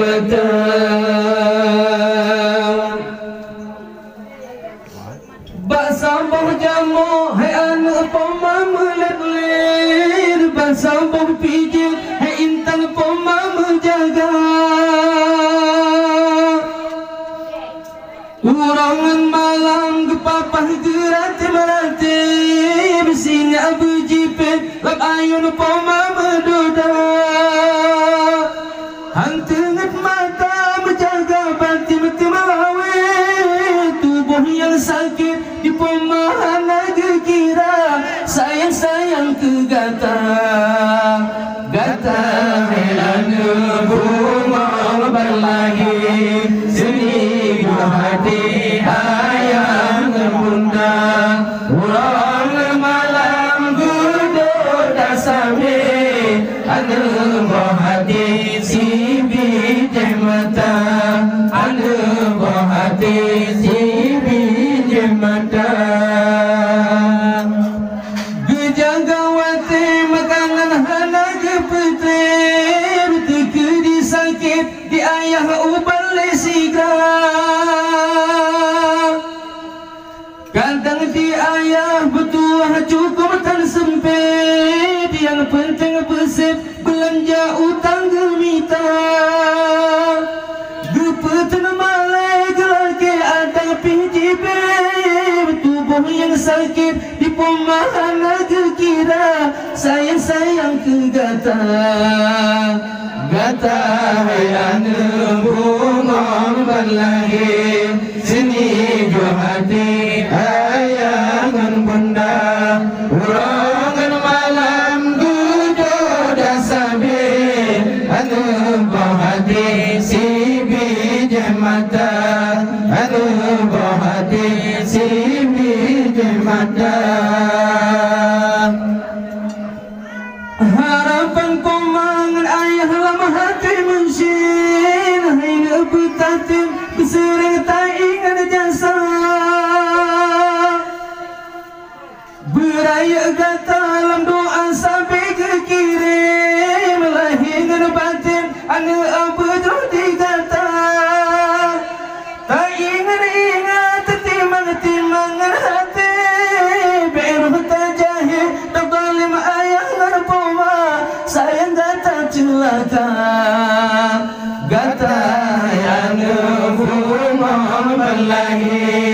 mata bak sambung jamu hai anak poma melet-ler bak sambung pijil hai intan poma menjaga urangan malam kepapah gerat melati bersinga berjipet lak ayun poma mendoda hantungat mata menjaga banti-banti malawe tubuh yang sakit di pemahan naga kira sayang-sayang ke gata helana bunga berlagi seni hati ayam bunda urang malam gudor dasame anu hati si bijak mata anu hati si bijak mata gejagawati makanan hana kepetir tika disakit di ayah ubal lesiga kadang di ayah bertuah cukup tan sempit yang penting bersih belanja utang gemita gepetan malai gelake ada pinjibe tubuh yang sakit di pemahan naga kira sayang-sayang ke gata hayana bunga berlagi seni jua hati ayagan bunda urangan malam duduk dasabe anu hati si bijak mata anu hati si bijak mata harapan komangan ayah lama hati mensin haina betatim besereng tak ingat jasa beraya gata dalam doa sampai ke kiri melahirkan batin anak apa jadi gata tak ingat timang-timangan hati beruh tak jahil tak zalim ayah ngarpoma sayang gata celaka gata yang bunga berlagi